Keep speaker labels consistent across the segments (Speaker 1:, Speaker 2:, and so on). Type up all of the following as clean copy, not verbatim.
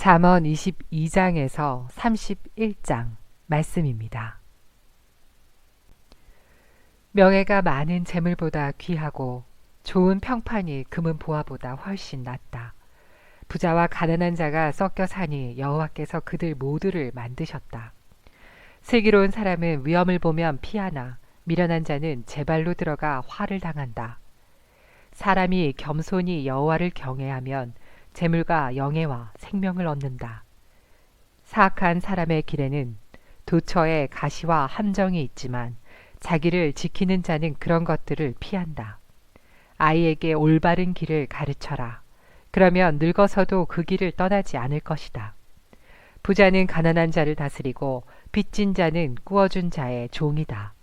Speaker 1: 잠언 22장에서 31장 말씀입니다. 명예가 많은 재물보다 귀하고 좋은 평판이 금은 보화보다 훨씬 낫다. 부자와 가난한 자가 섞여 사니 여호와께서 그들 모두를 만드셨다. 슬기로운 사람은 위험을 보면 피하나 미련한 자는 제 발로 들어가 화를 당한다. 사람이 겸손히 여호와를 경외하면 재물과 영예와 생명을 얻는다. 사악한 사람의 길에는 도처에 가시와 함정이 있지만 자기를 지키는 자는 그런 것들을 피한다. 아이에게 올바른 길을 가르쳐라. 그러면 늙어서도 그 길을 떠나지 않을 것이다. 부자는 가난한 자를 다스리고 빚진 자는 꾸어준 자의 종이다.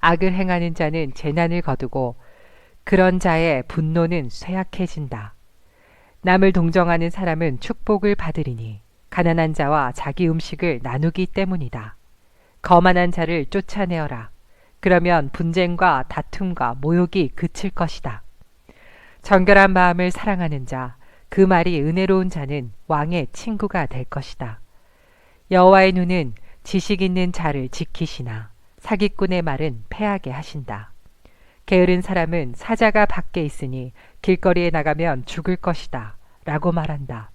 Speaker 1: 악을 행하는 자는 재난을 거두고 그런 자의 분노는 쇠약해진다. 남을 동정하는 사람은 축복을 받으리니 가난한 자와 자기 음식을 나누기 때문이다. 거만한 자를 쫓아내어라. 그러면 분쟁과 다툼과 모욕이 그칠 것이다. 정결한 마음을 사랑하는 자, 그 말이 은혜로운 자는 왕의 친구가 될 것이다. 여호와의 눈은 지식 있는 자를 지키시나 사기꾼의 말은 패하게 하신다. 게으른 사람은 사자가 밖에 있으니 길거리에 나가면 죽을 것이다 라고 말한다.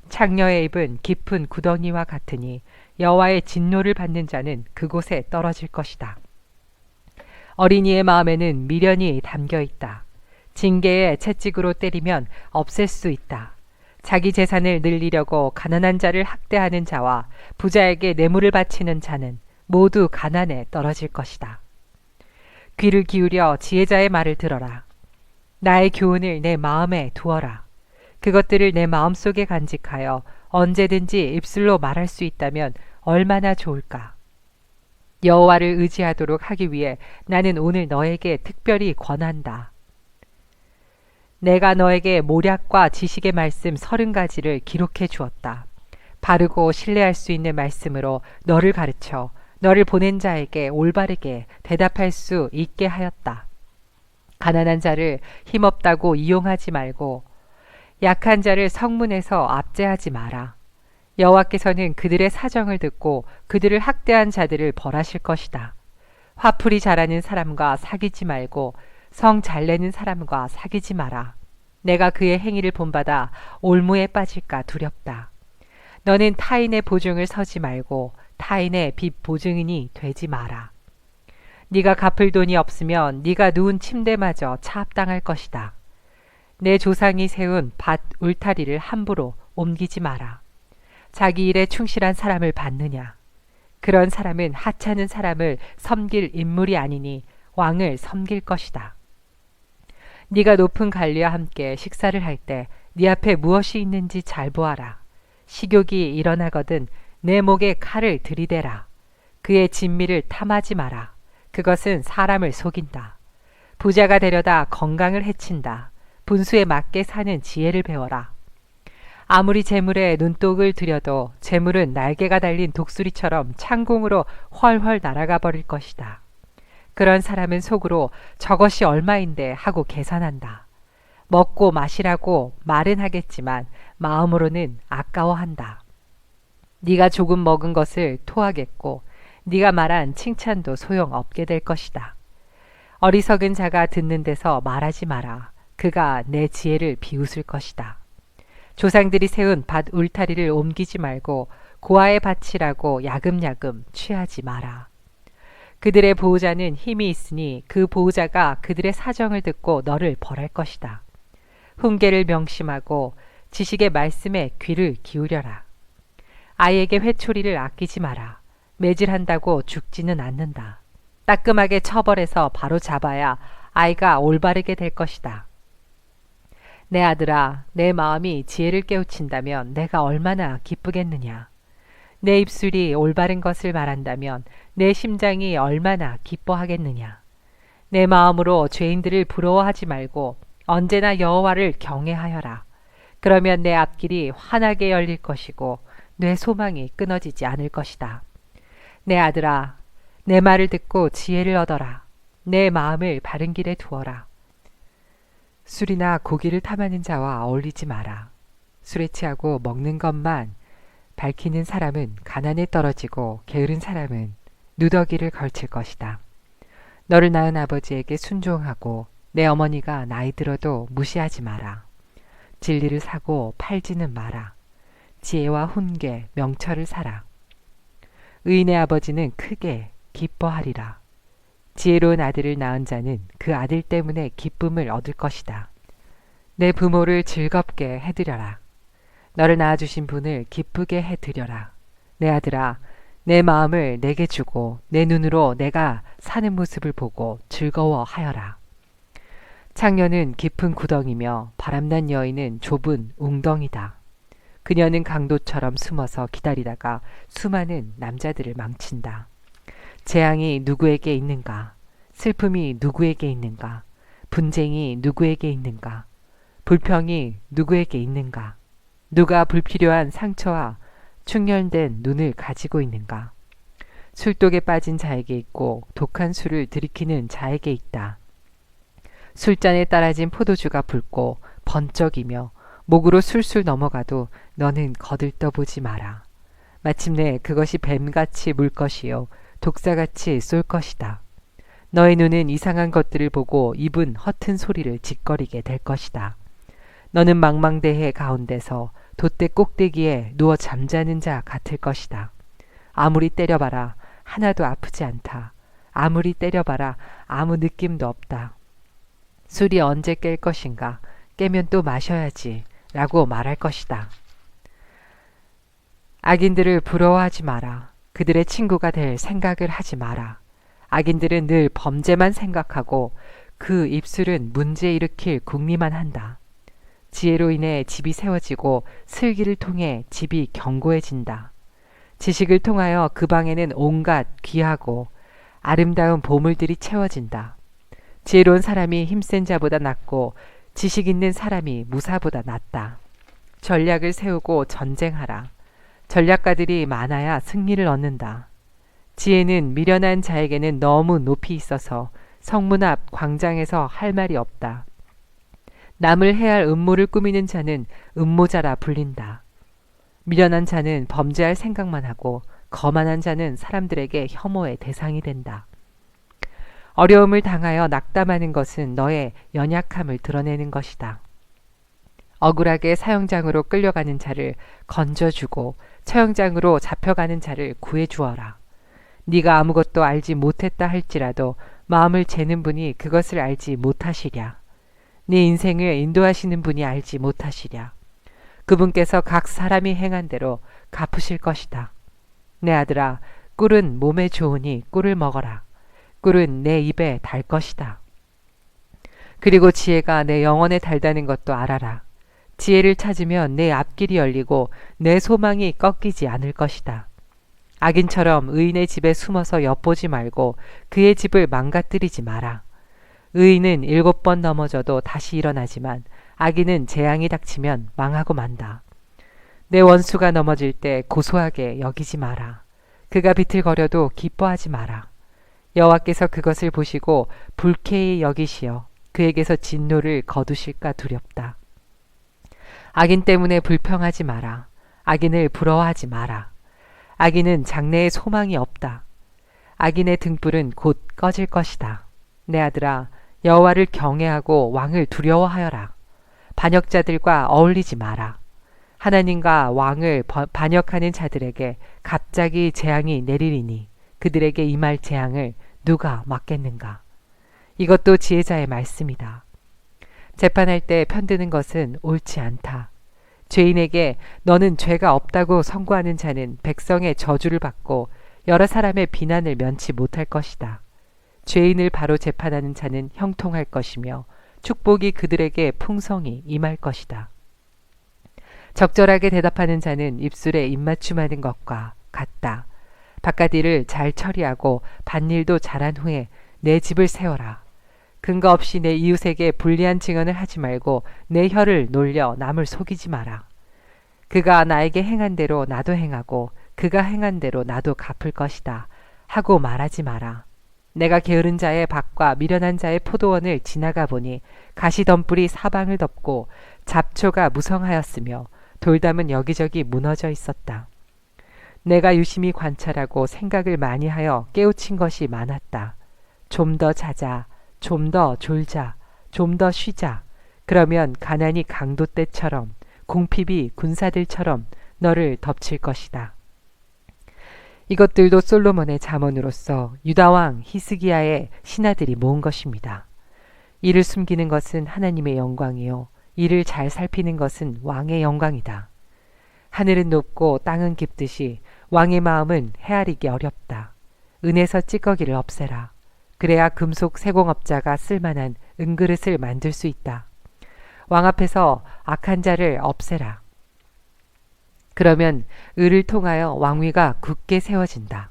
Speaker 1: 창녀의 입은 깊은 구덩이와 같으니 여호와의 진노를 받는 자는 그곳에 떨어질 것이다. 어린이의 마음에는 미련이 담겨 있다. 징계에 채찍으로 때리면 없앨 수 있다. 자기 재산을 늘리려고 가난한 자를 학대하는 자와 부자에게 뇌물을 바치는 자는 모두 가난에 떨어질 것이다. 귀를 기울여 지혜자의 말을 들어라. 나의 교훈을 내 마음에 두어라. 그것들을 내 마음속에 간직하여 언제든지 입술로 말할 수 있다면 얼마나 좋을까. 여호와를 의지하도록 하기 위해 나는 오늘 너에게 특별히 권한다. 내가 너에게 모략과 지식의 말씀 30가지를 기록해 주었다. 바르고 신뢰할 수 있는 말씀으로 너를 가르쳐 너를 보낸 자에게 올바르게 대답할 수 있게 하였다. 가난한 자를 힘없다고 이용하지 말고 약한 자를 성문에서 압제하지 마라. 여호와께서는 그들의 사정을 듣고 그들을 학대한 자들을 벌하실 것이다. 화풀이 잘하는 사람과 사귀지 말고 성 잘내는 사람과 사귀지 마라. 내가 그의 행위를 본받아 올무에 빠질까 두렵다. 너는 타인의 보증을 서지 말고 타인의 빚 보증인이 되지 마라. 네가 갚을 돈이 없으면 네가 누운 침대마저 차압당할 것이다. 내 조상이 세운 밭 울타리를 함부로 옮기지 마라. 자기 일에 충실한 사람을 받느냐? 그런 사람은 하찮은 사람을 섬길 인물이 아니니 왕을 섬길 것이다. 네가 높은 관리와 함께 식사를 할 때 네 앞에 무엇이 있는지 잘 보아라. 식욕이 일어나거든 내 목에 칼을 들이대라. 그의 진미를 탐하지 마라. 그것은 사람을 속인다. 부자가 되려다 건강을 해친다. 분수에 맞게 사는 지혜를 배워라. 아무리 재물에 눈독을 들여도 재물은 날개가 달린 독수리처럼 창공으로 훨훨 날아가 버릴 것이다. 그런 사람은 속으로 저것이 얼마인데 하고 계산한다. 먹고 마시라고 말은 하겠지만 마음으로는 아까워한다. 네가 조금 먹은 것을 토하겠고 네가 말한 칭찬도 소용없게 될 것이다. 어리석은 자가 듣는 데서 말하지 마라. 그가 내 지혜를 비웃을 것이다. 조상들이 세운 밭 울타리를 옮기지 말고 고아의 밭이라고 야금야금 취하지 마라. 그들의 보호자는 힘이 있으니 그 보호자가 그들의 사정을 듣고 너를 벌할 것이다. 훈계를 명심하고 지식의 말씀에 귀를 기울여라. 아이에게 회초리를 아끼지 마라. 매질한다고 죽지는 않는다. 따끔하게 처벌해서 바로 잡아야 아이가 올바르게 될 것이다. 내 아들아, 내 마음이 지혜를 깨우친다면 내가 얼마나 기쁘겠느냐. 내 입술이 올바른 것을 말한다면 내 심장이 얼마나 기뻐하겠느냐. 내 마음으로 죄인들을 부러워하지 말고 언제나 여호와를 경외하여라. 그러면 내 앞길이 환하게 열릴 것이고 내 소망이 끊어지지 않을 것이다. 내 아들아, 내 말을 듣고 지혜를 얻어라. 내 마음을 바른 길에 두어라. 술이나 고기를 탐하는 자와 어울리지 마라. 술에 취하고 먹는 것만 밝히는 사람은 가난에 떨어지고 게으른 사람은 누더기를 걸칠 것이다. 너를 낳은 아버지에게 순종하고 내 어머니가 나이 들어도 무시하지 마라. 진리를 사고 팔지는 마라. 지혜와 훈계, 명철을 사라. 의인의 아버지는 크게 기뻐하리라. 지혜로운 아들을 낳은 자는 그 아들 때문에 기쁨을 얻을 것이다. 내 부모를 즐겁게 해드려라. 너를 낳아주신 분을 기쁘게 해드려라. 내 아들아, 내 마음을 내게 주고 내 눈으로 내가 사는 모습을 보고 즐거워하여라. 창녀는 깊은 구덩이며 바람난 여인은 좁은 웅덩이다. 그녀는 강도처럼 숨어서 기다리다가 수많은 남자들을 망친다. 재앙이 누구에게 있는가? 슬픔이 누구에게 있는가? 분쟁이 누구에게 있는가? 불평이 누구에게 있는가? 누가 불필요한 상처와 충혈된 눈을 가지고 있는가? 술독에 빠진 자에게 있고 독한 술을 들이키는 자에게 있다. 술잔에 따라진 포도주가 붉고 번쩍이며 목으로 술술 넘어가도 너는 거들떠보지 마라. 마침내 그것이 뱀같이 물 것이요 독사같이 쏠 것이다. 너의 눈은 이상한 것들을 보고 입은 허튼 소리를 짓거리게 될 것이다. 너는 망망대해 가운데서 돛대 꼭대기에 누워 잠자는 자 같을 것이다. 아무리 때려봐라 하나도 아프지 않다. 아무리 때려봐라 아무 느낌도 없다. 술이 언제 깰 것인가? 깨면 또 마셔야지 라고 말할 것이다. 악인들을 부러워하지 마라. 그들의 친구가 될 생각을 하지 마라. 악인들은 늘 범죄만 생각하고 그 입술은 문제 일으킬 궁리만 한다. 지혜로 인해 집이 세워지고 슬기를 통해 집이 견고해진다. 지식을 통하여 그 방에는 온갖 귀하고 아름다운 보물들이 채워진다. 지혜로운 사람이 힘센 자보다 낫고 지식 있는 사람이 무사보다 낫다. 전략을 세우고 전쟁하라. 전략가들이 많아야 승리를 얻는다. 지혜는 미련한 자에게는 너무 높이 있어서 성문 앞 광장에서 할 말이 없다. 남을 해할 음모를 꾸미는 자는 음모자라 불린다. 미련한 자는 범죄할 생각만 하고 거만한 자는 사람들에게 혐오의 대상이 된다. 어려움을 당하여 낙담하는 것은 너의 연약함을 드러내는 것이다. 억울하게 사형장으로 끌려가는 자를 건져주고 처형장으로 잡혀가는 자를 구해주어라. 네가 아무것도 알지 못했다 할지라도 마음을 재는 분이 그것을 알지 못하시랴. 네 인생을 인도하시는 분이 알지 못하시랴. 그분께서 각 사람이 행한 대로 갚으실 것이다. 내 아들아, 꿀은 몸에 좋으니 꿀을 먹어라. 꿀은 내 입에 달 것이다. 그리고 지혜가 내 영혼에 달다는 것도 알아라. 지혜를 찾으면 내 앞길이 열리고 내 소망이 꺾이지 않을 것이다. 악인처럼 의인의 집에 숨어서 엿보지 말고 그의 집을 망가뜨리지 마라. 의인은 7번 넘어져도 다시 일어나지만 악인은 재앙이 닥치면 망하고 만다. 내 원수가 넘어질 때 고소하게 여기지 마라. 그가 비틀거려도 기뻐하지 마라. 여호와께서 그것을 보시고 불쾌히 여기시어 그에게서 진노를 거두실까 두렵다. 악인 때문에 불평하지 마라. 악인을 부러워하지 마라. 악인은 장래에 소망이 없다. 악인의 등불은 곧 꺼질 것이다. 내 아들아, 여호와를 경외하고 왕을 두려워하여라. 반역자들과 어울리지 마라. 하나님과 왕을 반역하는 자들에게 갑자기 재앙이 내리리니 그들에게 임할 재앙을 누가 막겠는가. 이것도 지혜자의 말씀이다. 재판할 때 편드는 것은 옳지 않다. 죄인에게 너는 죄가 없다고 선고하는 자는 백성의 저주를 받고 여러 사람의 비난을 면치 못할 것이다. 죄인을 바로 재판하는 자는 형통할 것이며 축복이 그들에게 풍성히 임할 것이다. 적절하게 대답하는 자는 입술에 입맞춤하는 것과 같다. 바깥일을 잘 처리하고 밭일도 잘한 후에 내 집을 세워라. 근거 없이 내 이웃에게 불리한 증언을 하지 말고 내 혀를 놀려 남을 속이지 마라. 그가 나에게 행한 대로 나도 행하고 그가 행한 대로 나도 갚을 것이다 하고 말하지 마라. 내가 게으른 자의 밭과 미련한 자의 포도원을 지나가 보니 가시덤불이 사방을 덮고 잡초가 무성하였으며 돌담은 여기저기 무너져 있었다. 내가 유심히 관찰하고 생각을 많이 하여 깨우친 것이 많았다. 좀 더 자자, 좀 더 졸자, 좀 더 쉬자. 그러면 가난이 강도 때처럼, 궁핍이 군사들처럼 너를 덮칠 것이다. 이것들도 솔로몬의 잠언으로서 유다왕 히스기야의 신하들이 모은 것입니다. 이를 숨기는 것은 하나님의 영광이요 이를 잘 살피는 것은 왕의 영광이다. 하늘은 높고 땅은 깊듯이 왕의 마음은 헤아리기 어렵다. 은에서 찌꺼기를 없애라. 그래야 금속 세공업자가 쓸만한 은그릇을 만들 수 있다. 왕 앞에서 악한 자를 없애라. 그러면 을을 통하여 왕위가 굳게 세워진다.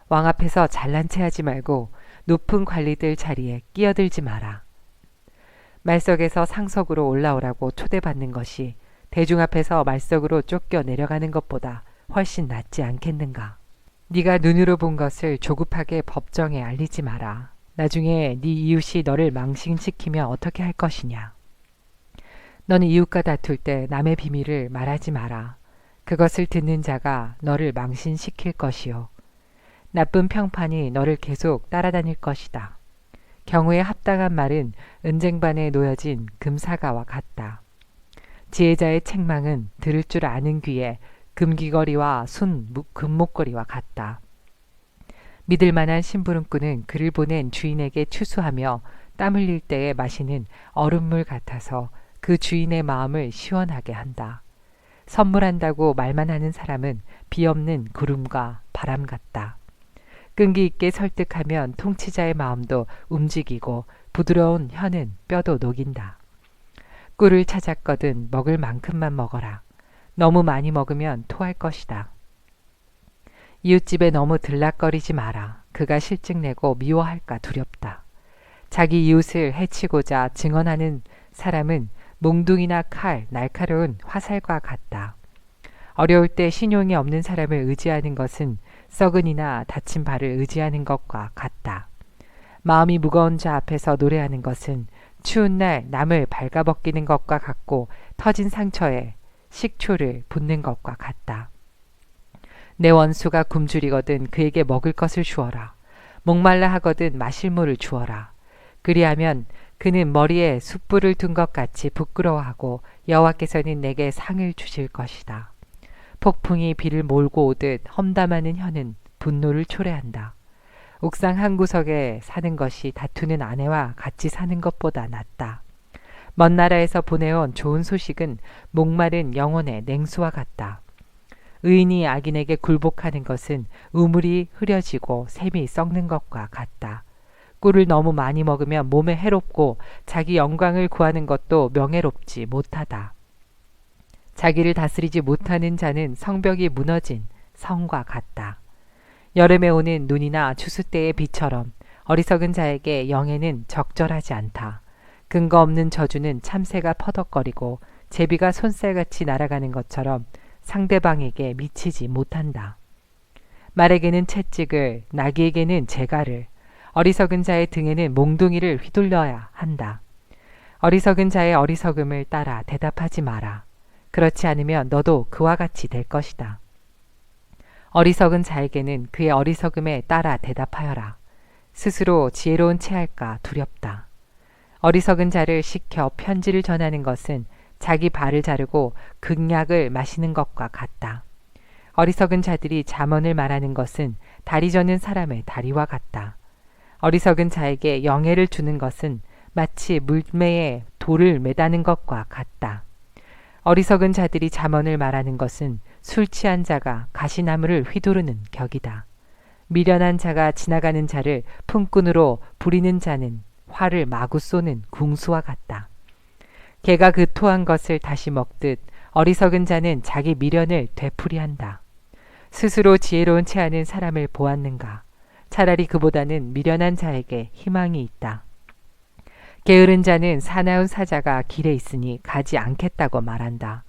Speaker 1: 왕 앞에서 잘난 체 하지 말고 높은 관리들 자리에 끼어들지 마라. 말석에서 상석으로 올라오라고 초대받는 것이 대중 앞에서 말석으로 쫓겨 내려가는 것보다 훨씬 낫지 않겠는가. 네가 눈으로 본 것을 조급하게 법정에 알리지 마라. 나중에 네 이웃이 너를 망신시키면 어떻게 할 것이냐. 너는 이웃과 다툴 때 남의 비밀을 말하지 마라. 그것을 듣는 자가 너를 망신시킬 것이요. 나쁜 평판이 너를 계속 따라다닐 것이다. 경우에 합당한 말은 은쟁반에 놓여진 금사가와 같다. 지혜자의 책망은 들을 줄 아는 귀에 금귀걸이와 금목걸이와 같다. 믿을 만한 심부름꾼은 그를 보낸 주인에게 추수하며 땀 흘릴 때에 마시는 얼음물 같아서 그 주인의 마음을 시원하게 한다. 선물한다고 말만 하는 사람은 비 없는 구름과 바람 같다. 끈기 있게 설득하면 통치자의 마음도 움직이고 부드러운 혀는 뼈도 녹인다. 꿀을 찾았거든 먹을 만큼만 먹어라. 너무 많이 먹으면 토할 것이다. 이웃집에 너무 들락거리지 마라. 그가 실증내고 미워할까 두렵다. 자기 이웃을 해치고자 증언하는 사람은 몽둥이나 칼, 날카로운 화살과 같다. 어려울 때 신용이 없는 사람을 의지하는 것은 썩은이나 다친 발을 의지하는 것과 같다. 마음이 무거운 자 앞에서 노래하는 것은 추운 날 남을 발가벗기는 것과 같고 터진 상처에 식초를 붓는 것과 같다. 내 원수가 굶주리거든 그에게 먹을 것을 주어라. 목말라 하거든 마실 물을 주어라. 그리하면 그는 머리에 숯불을 둔 것 같이 부끄러워하고 여호와께서는 내게 상을 주실 것이다. 폭풍이 비를 몰고 오듯 험담하는 혀는 분노를 초래한다. 옥상 한 구석에 사는 것이 다투는 아내와 같이 사는 것보다 낫다. 먼 나라에서 보내온 좋은 소식은 목마른 영혼의 냉수와 같다. 의인이 악인에게 굴복하는 것은 우물이 흐려지고 샘이 썩는 것과 같다. 꿀을 너무 많이 먹으면 몸에 해롭고 자기 영광을 구하는 것도 명예롭지 못하다. 자기를 다스리지 못하는 자는 성벽이 무너진 성과 같다. 여름에 오는 눈이나 추수 때의 비처럼 어리석은 자에게 영예는 적절하지 않다. 근거 없는 저주는 참새가 퍼덕거리고 제비가 손살같이 날아가는 것처럼 상대방에게 미치지 못한다. 말에게는 채찍을, 나귀에게는 재갈을, 어리석은 자의 등에는 몽둥이를 휘둘러야 한다. 어리석은 자의 어리석음을 따라 대답하지 마라. 그렇지 않으면 너도 그와 같이 될 것이다. 어리석은 자에게는 그의 어리석음에 따라 대답하여라. 스스로 지혜로운 체할까 두렵다. 어리석은 자를 시켜 편지를 전하는 것은 자기 발을 자르고 극약을 마시는 것과 같다. 어리석은 자들이 잠언을 말하는 것은 다리 저는 사람의 다리와 같다. 어리석은 자에게 영예를 주는 것은 마치 물매에 돌을 매다는 것과 같다. 어리석은 자들이 잠언을 말하는 것은 술 취한 자가 가시나무를 휘두르는 격이다. 미련한 자가 지나가는 자를 품꾼으로 부리는 자는 활을 마구 쏘는 궁수와 같다. 개가 그 토한 것을 다시 먹듯 어리석은 자는 자기 미련을 되풀이한다. 스스로 지혜로운 체하는 사람을 보았는가? 차라리 그보다는 미련한 자에게 희망이 있다. 게으른 자는 사나운 사자가 길에 있으니 가지 않겠다고 말한다.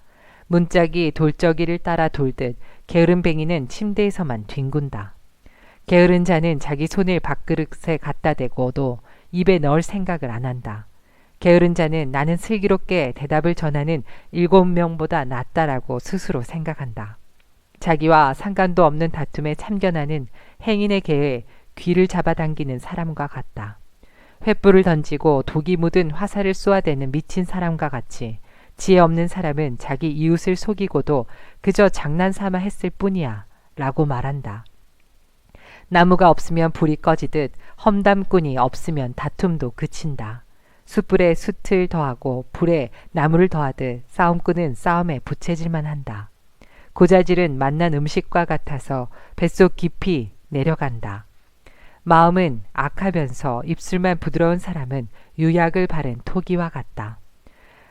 Speaker 1: 문짝이 돌적이를 따라 돌듯 게으른 뱅이는 침대에서만 뒹군다. 게으른 자는 자기 손을 밥그릇에 갖다 대고도 입에 넣을 생각을 안 한다. 게으른 자는 나는 슬기롭게 대답을 전하는 7명보다 낫다라고 스스로 생각한다. 자기와 상관도 없는 다툼에 참견하는 행인의 개에 귀를 잡아당기는 사람과 같다. 횃불을 던지고 독이 묻은 화살을 쏘아대는 미친 사람과 같이 지혜 없는 사람은 자기 이웃을 속이고도 그저 장난삼아 했을 뿐이야 라고 말한다. 나무가 없으면 불이 꺼지듯 험담꾼이 없으면 다툼도 그친다. 숯불에 숯을 더하고 불에 나무를 더하듯 싸움꾼은 싸움에 부채질만 한다. 고자질은 맛난 음식과 같아서 뱃속 깊이 내려간다. 마음은 악하면서 입술만 부드러운 사람은 유약을 바른 토기와 같다.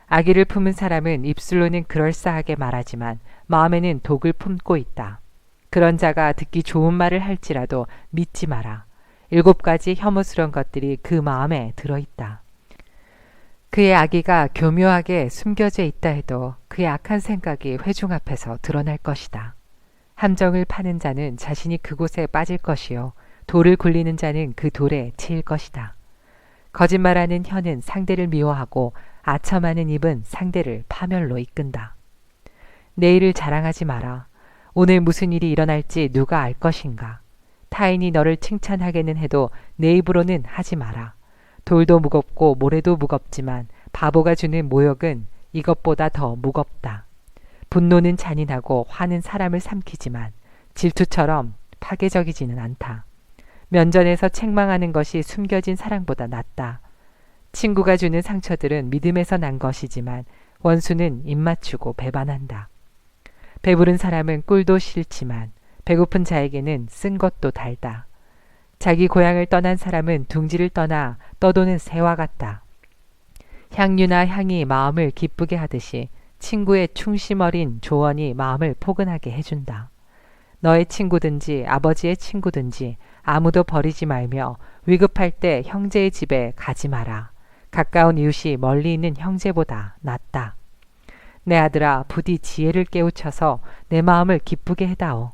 Speaker 1: 악의를 품은 사람은 입술로는 그럴싸하게 말하지만 마음에는 독을 품고 있다. 그런 자가 듣기 좋은 말을 할지라도 믿지 마라. 7가지 혐오스러운 것들이 그 마음에 들어있다. 그의 악의가 교묘하게 숨겨져 있다 해도 그의 악한 생각이 회중 앞에서 드러날 것이다. 함정을 파는 자는 자신이 그곳에 빠질 것이요 돌을 굴리는 자는 그 돌에 치일 것이다. 거짓말하는 혀는 상대를 미워하고 아첨하는 입은 상대를 파멸로 이끈다. 내일을 자랑하지 마라. 오늘 무슨 일이 일어날지 누가 알 것인가. 타인이 너를 칭찬하게는 해도 내 입으로는 하지 마라. 돌도 무겁고 모래도 무겁지만 바보가 주는 모욕은 이것보다 더 무겁다. 분노는 잔인하고 화는 사람을 삼키지만 질투처럼 파괴적이지는 않다. 면전에서 책망하는 것이 숨겨진 사랑보다 낫다. 친구가 주는 상처들은 믿음에서 난 것이지만 원수는 입맞추고 배반한다. 배부른 사람은 꿀도 싫지만 배고픈 자에게는 쓴 것도 달다. 자기 고향을 떠난 사람은 둥지를 떠나 떠도는 새와 같다. 향유나 향이 마음을 기쁘게 하듯이 친구의 충심 어린 조언이 마음을 포근하게 해준다. 너의 친구든지 아버지의 친구든지 아무도 버리지 말며 위급할 때 형제의 집에 가지 마라. 가까운 이웃이 멀리 있는 형제보다 낫다. 내 아들아, 부디 지혜를 깨우쳐서 내 마음을 기쁘게 해다오.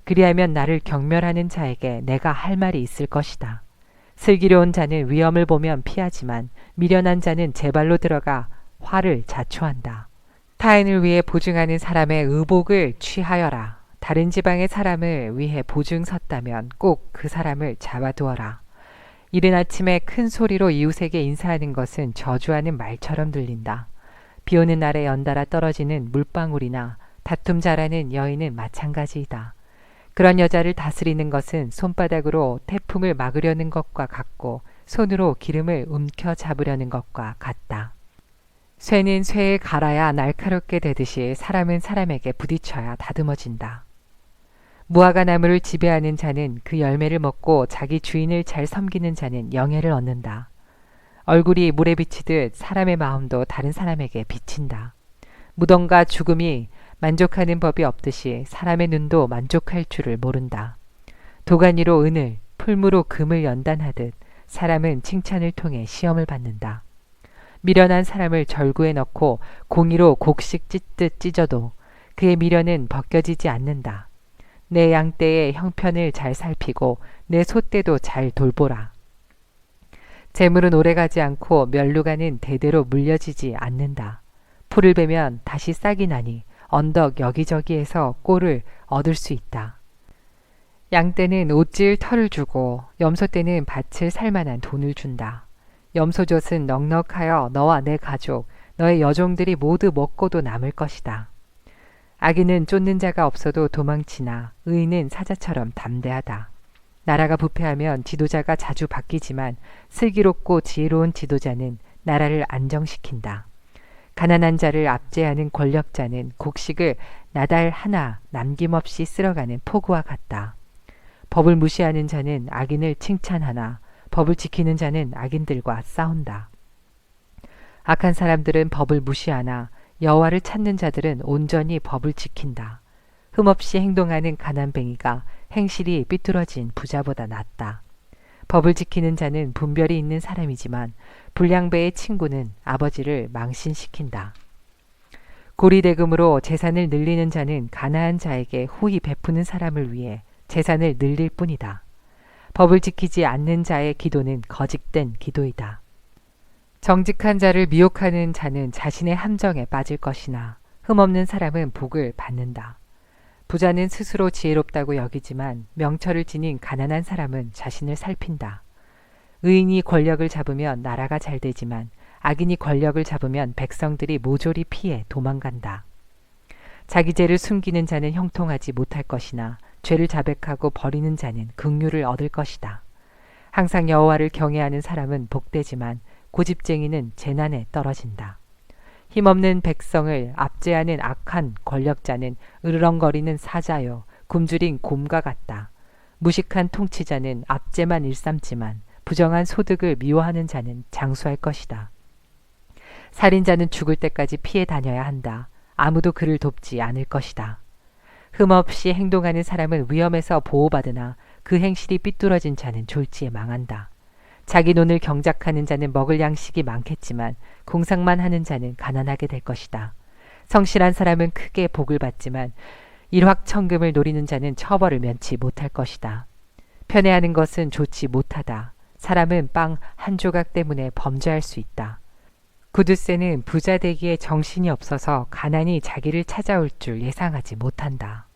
Speaker 1: 그리하면 나를 경멸하는 자에게 내가 할 말이 있을 것이다. 슬기로운 자는 위험을 보면 피하지만 미련한 자는 제 발로 들어가 화를 자초한다. 타인을 위해 보증하는 사람의 의복을 취하여라. 다른 지방의 사람을 위해 보증 섰다면 꼭 그 사람을 잡아두어라. 이른 아침에 큰 소리로 이웃에게 인사하는 것은 저주하는 말처럼 들린다. 비 오는 날에 연달아 떨어지는 물방울이나 다툼 잘하는 여인은 마찬가지이다. 그런 여자를 다스리는 것은 손바닥으로 태풍을 막으려는 것과 같고 손으로 기름을 움켜 잡으려는 것과 같다. 쇠는 쇠에 갈아야 날카롭게 되듯이 사람은 사람에게 부딪혀야 다듬어진다. 무화과 나무를 지배하는 자는 그 열매를 먹고 자기 주인을 잘 섬기는 자는 영예를 얻는다. 얼굴이 물에 비치듯 사람의 마음도 다른 사람에게 비친다. 무덤과 죽음이 만족하는 법이 없듯이 사람의 눈도 만족할 줄을 모른다. 도가니로 은을, 풀무로 금을 연단하듯 사람은 칭찬을 통해 시험을 받는다. 미련한 사람을 절구에 넣고 공이로 곡식 찢듯 찢어도 그의 미련은 벗겨지지 않는다. 내 양떼의 형편을 잘 살피고 내 소떼도 잘 돌보라. 재물은 오래가지 않고 멸루가는 대대로 물려지지 않는다. 풀을 베면 다시 싹이 나니 언덕 여기저기에서 꼴을 얻을 수 있다. 양떼는 옷질 털을 주고 염소떼는 밭을 살만한 돈을 준다. 염소젖은 넉넉하여 너와 내 가족, 너의 여종들이 모두 먹고도 남을 것이다. 악인은 쫓는 자가 없어도 도망치나 의인은 사자처럼 담대하다. 나라가 부패하면 지도자가 자주 바뀌지만 슬기롭고 지혜로운 지도자는 나라를 안정시킨다. 가난한 자를 압제하는 권력자는 곡식을 나달 하나 남김없이 쓸어가는 포구와 같다. 법을 무시하는 자는 악인을 칭찬하나 법을 지키는 자는 악인들과 싸운다. 악한 사람들은 법을 무시하나 여호와를 찾는 자들은 온전히 법을 지킨다. 흠없이 행동하는 가난뱅이가 행실이 삐뚤어진 부자보다 낫다. 법을 지키는 자는 분별이 있는 사람이지만 불량배의 친구는 아버지를 망신시킨다. 고리대금으로 재산을 늘리는 자는 가난한 자에게 후히 베푸는 사람을 위해 재산을 늘릴 뿐이다. 법을 지키지 않는 자의 기도는 거짓된 기도이다. 정직한 자를 미혹하는 자는 자신의 함정에 빠질 것이나 흠없는 사람은 복을 받는다. 부자는 스스로 지혜롭다고 여기지만 명철을 지닌 가난한 사람은 자신을 살핀다. 의인이 권력을 잡으면 나라가 잘 되지만 악인이 권력을 잡으면 백성들이 모조리 피해 도망간다. 자기 죄를 숨기는 자는 형통하지 못할 것이나 죄를 자백하고 버리는 자는 긍휼을 얻을 것이다. 항상 여호와를 경외하는 사람은 복되지만 고집쟁이는 재난에 떨어진다. 힘없는 백성을 압제하는 악한 권력자는 으르렁거리는 사자요 굶주린 곰과 같다. 무식한 통치자는 압제만 일삼지만 부정한 소득을 미워하는 자는 장수할 것이다. 살인자는 죽을 때까지 피해 다녀야 한다. 아무도 그를 돕지 않을 것이다. 흠없이 행동하는 사람은 위험에서 보호받으나 그 행실이 삐뚤어진 자는 졸지에 망한다. 자기 논을 경작하는 자는 먹을 양식이 많겠지만 공상만 하는 자는 가난하게 될 것이다. 성실한 사람은 크게 복을 받지만 일확천금을 노리는 자는 처벌을 면치 못할 것이다. 편애하는 것은 좋지 못하다. 사람은 빵 한 조각 때문에 범죄할 수 있다. 구두쇠는 부자 되기에 정신이 없어서 가난이 자기를 찾아올 줄 예상하지 못한다.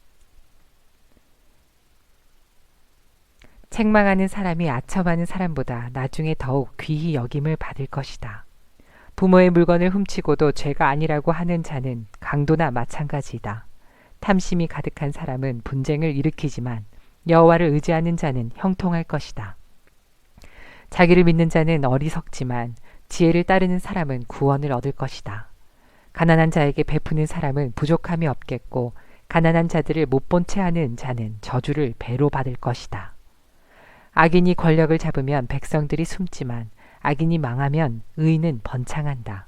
Speaker 1: 책망하는 사람이 아첨하는 사람보다 나중에 더욱 귀히 여김을 받을 것이다. 부모의 물건을 훔치고도 죄가 아니라고 하는 자는 강도나 마찬가지이다. 탐심이 가득한 사람은 분쟁을 일으키지만 여호와를 의지하는 자는 형통할 것이다. 자기를 믿는 자는 어리석지만 지혜를 따르는 사람은 구원을 얻을 것이다. 가난한 자에게 베푸는 사람은 부족함이 없겠고 가난한 자들을 못 본 채 하는 자는 저주를 배로 받을 것이다. 악인이 권력을 잡으면 백성들이 숨지만 악인이 망하면 의인은 번창한다.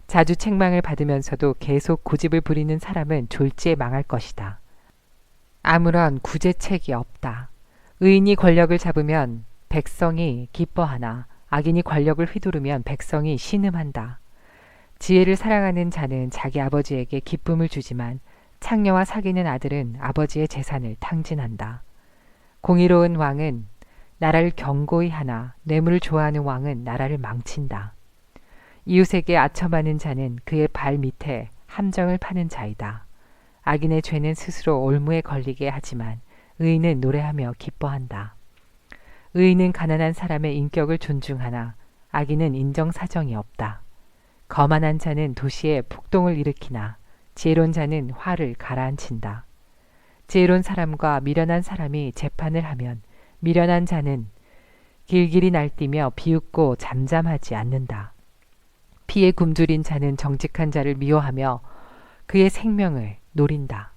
Speaker 1: 자주 책망을 받으면서도 계속 고집을 부리는 사람은 졸지에 망할 것이다. 아무런 구제책이 없다. 의인이 권력을 잡으면 백성이 기뻐하나 악인이 권력을 휘두르면 백성이 신음한다. 지혜를 사랑하는 자는 자기 아버지에게 기쁨을 주지만 창녀와 사귀는 아들은 아버지의 재산을 탕진한다. 공의로운 왕은 나라를 견고히 하나 뇌물을 좋아하는 왕은 나라를 망친다. 이웃에게 아첨하는 자는 그의 발 밑에 함정을 파는 자이다. 악인의 죄는 스스로 올무에 걸리게 하지만 의인은 노래하며 기뻐한다. 의인은 가난한 사람의 인격을 존중하나 악인은 인정사정이 없다. 거만한 자는 도시에 폭동을 일으키나 지혜로운 자는 화를 가라앉힌다. 지혜로운 사람과 미련한 사람이 재판을 하면 미련한 자는 길길이 날뛰며 비웃고 잠잠하지 않는다. 피에 굶주린 자는 정직한 자를 미워하며 그의 생명을 노린다.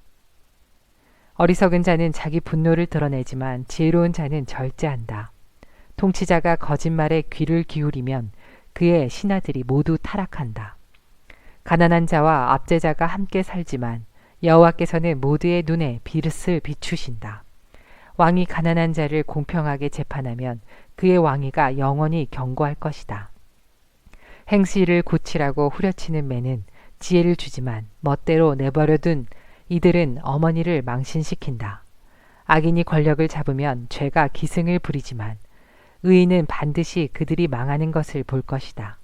Speaker 1: 어리석은 자는 자기 분노를 드러내지만 지혜로운 자는 절제한다. 통치자가 거짓말에 귀를 기울이면 그의 신하들이 모두 타락한다. 가난한 자와 압제자가 함께 살지만 여호와께서는 모두의 눈에 빛을 비추신다. 왕이 가난한 자를 공평하게 재판하면 그의 왕위가 영원히 견고할 것이다. 행실을 고치라고 후려치는 매는 지혜를 주지만 멋대로 내버려둔 이들은 어머니를 망신시킨다. 악인이 권력을 잡으면 죄가 기승을 부리지만 의인은 반드시 그들이 망하는 것을 볼 것이다.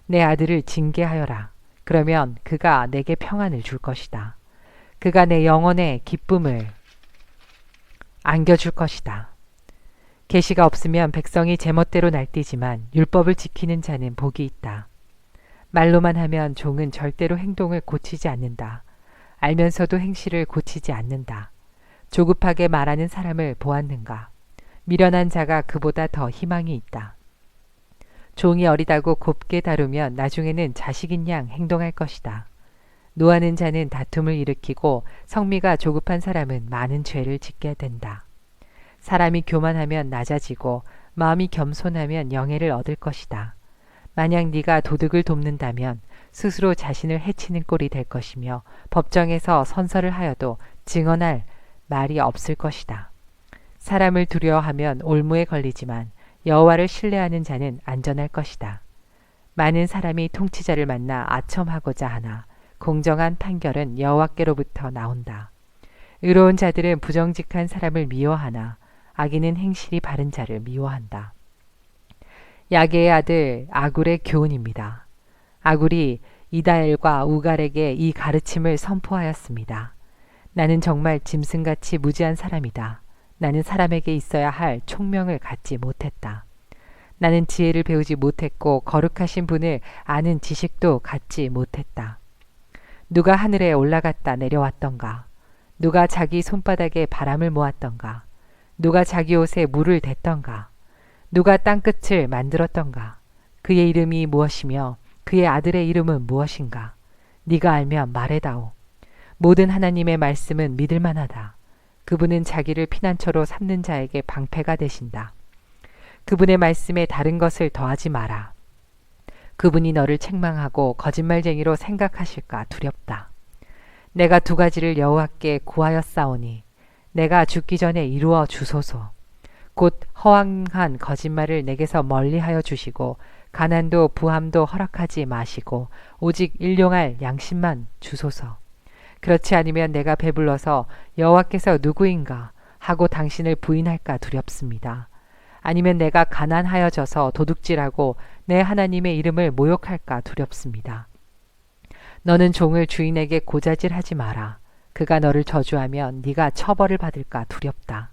Speaker 1: 내 아들을 징계하여라. 그러면 그가 내게 평안을 줄 것이다. 그가 내 영혼의 기쁨을 안겨줄 것이다. 계시가 없으면 백성이 제멋대로 날뛰지만 율법을 지키는 자는 복이 있다. 말로만 하면 종은 절대로 행동을 고치지 않는다. 알면서도 행실을 고치지 않는다. 조급하게 말하는 사람을 보았는가? 미련한 자가 그보다 더 희망이 있다. 종이 어리다고 곱게 다루면 나중에는 자식인 양 행동할 것이다. 노하는 자는 다툼을 일으키고 성미가 조급한 사람은 많은 죄를 짓게 된다. 사람이 교만하면 낮아지고 마음이 겸손하면 영예를 얻을 것이다. 만약 네가 도둑을 돕는다면 스스로 자신을 해치는 꼴이 될 것이며 법정에서 선서를 하여도 증언할 말이 없을 것이다. 사람을 두려워하면 올무에 걸리지만 여호와를 신뢰하는 자는 안전할 것이다. 많은 사람이 통치자를 만나 아첨하고자 하나 공정한 판결은 여호와께로부터 나온다. 의로운 자들은 부정직한 사람을 미워하나 악인은 행실이 바른 자를 미워한다. 야게의 아들 아굴의 교훈입니다. 아굴이 이다엘과 우갈에게 이 가르침을 선포하였습니다. 나는 정말 짐승같이 무지한 사람이다. 나는 사람에게 있어야 할 총명을 갖지 못했다. 나는 지혜를 배우지 못했고 거룩하신 분을 아는 지식도 갖지 못했다. 누가 하늘에 올라갔다 내려왔던가? 누가 자기 손바닥에 바람을 모았던가? 누가 자기 옷에 물을 댔던가? 누가 땅끝을 만들었던가? 그의 이름이 무엇이며 그의 아들의 이름은 무엇인가? 네가 알면 말해다오. 모든 하나님의 말씀은 믿을만하다. 그분은 자기를 피난처로 삼는 자에게 방패가 되신다. 그분의 말씀에 다른 것을 더하지 마라. 그분이 너를 책망하고 거짓말쟁이로 생각하실까 두렵다. 내가 두 가지를 여호와께 구하였사오니 내가 죽기 전에 이루어 주소서. 곧 허황한 거짓말을 내게서 멀리하여 주시고 가난도 부함도 허락하지 마시고 오직 일용할 양심만 주소서. 그렇지 않으면 내가 배불러서 여호와께서 누구인가 하고 당신을 부인할까 두렵습니다. 아니면 내가 가난하여져서 도둑질하고 내 하나님의 이름을 모욕할까 두렵습니다. 너는 종을 주인에게 고자질하지 마라. 그가 너를 저주하면 네가 처벌을 받을까 두렵다.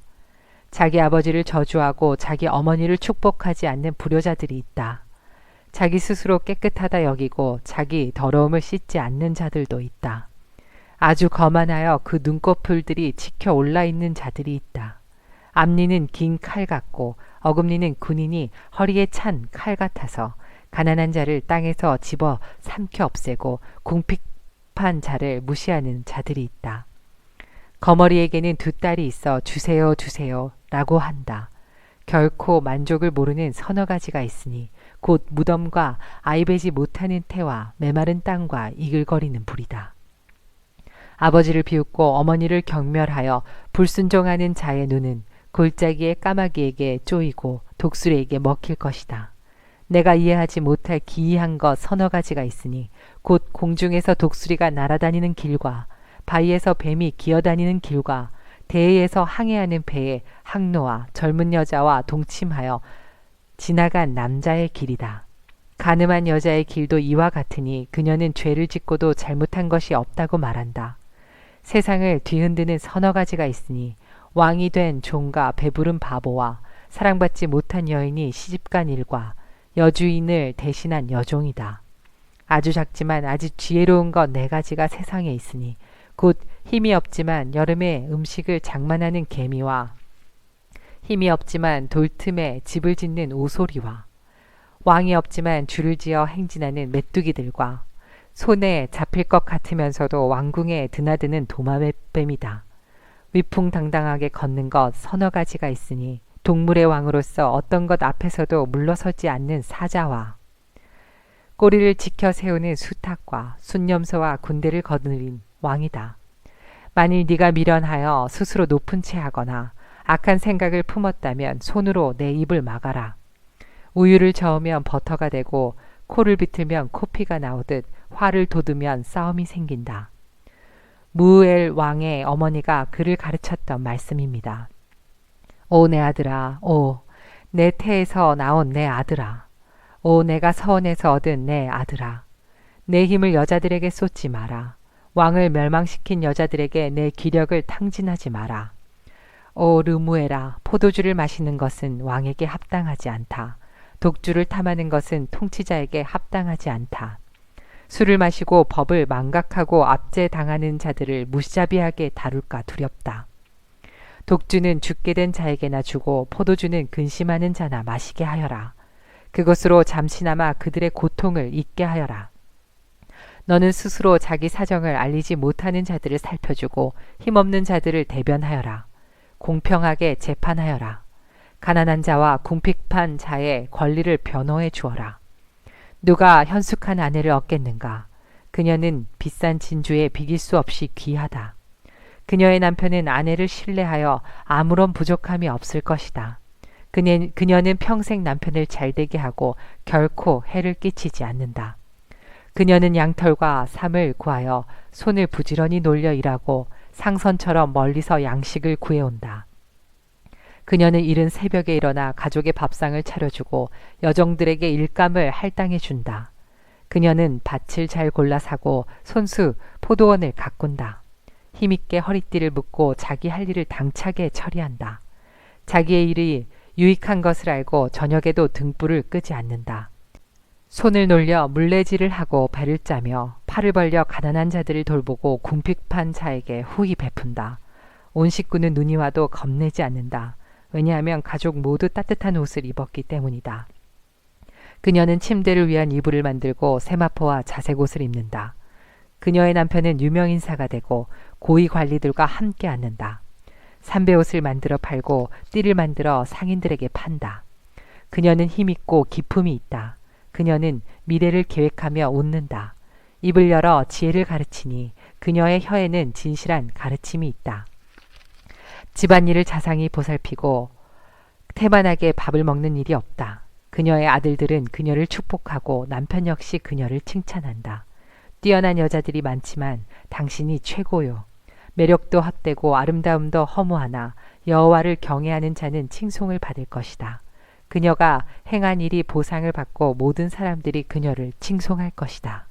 Speaker 1: 자기 아버지를 저주하고 자기 어머니를 축복하지 않는 불효자들이 있다. 자기 스스로 깨끗하다 여기고 자기 더러움을 씻지 않는 자들도 있다. 아주 거만하여 그 눈꺼풀들이 치켜 올라있는 자들이 있다. 앞니는 긴 칼 같고 어금니는 군인이 허리에 찬 칼 같아서 가난한 자를 땅에서 집어 삼켜 없애고 궁핍한 자를 무시하는 자들이 있다. 거머리에게는 두 딸이 있어 주세요 주세요 라고 한다. 결코 만족을 모르는 서너 가지가 있으니 곧 무덤과 아이배지 못하는 태와 메마른 땅과 이글거리는 불이다. 아버지를 비웃고 어머니를 경멸하여 불순종하는 자의 눈은 골짜기의 까마귀에게 쪼이고 독수리에게 먹힐 것이다. 내가 이해하지 못할 기이한 것 서너 가지가 있으니 곧 공중에서 독수리가 날아다니는 길과 바위에서 뱀이 기어다니는 길과 대해에서 항해하는 배의 항로와 젊은 여자와 동침하여 지나간 남자의 길이다. 가늠한 여자의 길도 이와 같으니 그녀는 죄를 짓고도 잘못한 것이 없다고 말한다. 세상을 뒤흔드는 서너 가지가 있으니 왕이 된 종과 배부른 바보와 사랑받지 못한 여인이 시집간 일과 여주인을 대신한 여종이다. 아주 작지만 아주 지혜로운 것 네 가지가 세상에 있으니 곧 힘이 없지만 여름에 음식을 장만하는 개미와 힘이 없지만 돌틈에 집을 짓는 오소리와 왕이 없지만 줄을 지어 행진하는 메뚜기들과 손에 잡힐 것 같으면서도 왕궁에 드나드는 도마뱀이다. 위풍당당하게 걷는 것 서너 가지가 있으니 동물의 왕으로서 어떤 것 앞에서도 물러서지 않는 사자와 꼬리를 지켜 세우는 수탉과 순념소와 군대를 거느린 왕이다. 만일 네가 미련하여 스스로 높은 채 하거나 악한 생각을 품었다면 손으로 내 입을 막아라. 우유를 저으면 버터가 되고 코를 비틀면 코피가 나오듯 화를 돋우면 싸움이 생긴다. 무엘 왕의 어머니가 그를 가르쳤던 말씀입니다. 오 내 아들아, 오 내 태에서 나온 내 아들아, 오 내가 서원에서 얻은 내 아들아, 내 힘을 여자들에게 쏟지 마라. 왕을 멸망시킨 여자들에게 내 기력을 탕진하지 마라. 오 르무에라, 포도주를 마시는 것은 왕에게 합당하지 않다. 독주를 탐하는 것은 통치자에게 합당하지 않다. 술을 마시고 법을 망각하고 압제당하는 자들을 무시자비하게 다룰까 두렵다. 독주는 죽게 된 자에게나 주고 포도주는 근심하는 자나 마시게 하여라. 그것으로 잠시나마 그들의 고통을 잊게 하여라. 너는 스스로 자기 사정을 알리지 못하는 자들을 살펴주고 힘없는 자들을 대변하여라. 공평하게 재판하여라. 가난한 자와 궁핍한 자의 권리를 변호해 주어라. 누가 현숙한 아내를 얻겠는가? 그녀는 비싼 진주에 비길 수 없이 귀하다. 그녀의 남편은 아내를 신뢰하여 아무런 부족함이 없을 것이다. 그녀는 평생 남편을 잘되게 하고 결코 해를 끼치지 않는다. 그녀는 양털과 삼을 구하여 손을 부지런히 놀려 일하고 상선처럼 멀리서 양식을 구해온다. 그녀는 이른 새벽에 일어나 가족의 밥상을 차려주고 여종들에게 일감을 할당해 준다. 그녀는 밭을 잘 골라 사고 손수 포도원을 가꾼다. 힘있게 허리띠를 묶고 자기 할 일을 당차게 처리한다. 자기의 일이 유익한 것을 알고 저녁에도 등불을 끄지 않는다. 손을 놀려 물레질을 하고 배를 짜며 팔을 벌려 가난한 자들을 돌보고 궁핍한 자에게 후히 베푼다. 온 식구는 눈이 와도 겁내지 않는다. 왜냐하면 가족 모두 따뜻한 옷을 입었기 때문이다. 그녀는 침대를 위한 이불을 만들고 세마포와 자색옷을 입는다. 그녀의 남편은 유명인사가 되고 고위 관리들과 함께 앉는다. 삼배옷을 만들어 팔고 띠를 만들어 상인들에게 판다. 그녀는 힘있고 기품이 있다. 그녀는 미래를 계획하며 웃는다. 입을 열어 지혜를 가르치니 그녀의 혀에는 진실한 가르침이 있다. 집안일을 자상히 보살피고 태만하게 밥을 먹는 일이 없다. 그녀의 아들들은 그녀를 축복하고 남편 역시 그녀를 칭찬한다. 뛰어난 여자들이 많지만 당신이 최고요. 매력도 헛되고 아름다움도 허무하나 여호와를 경외하는 자는 칭송을 받을 것이다. 그녀가 행한 일이 보상을 받고 모든 사람들이 그녀를 칭송할 것이다.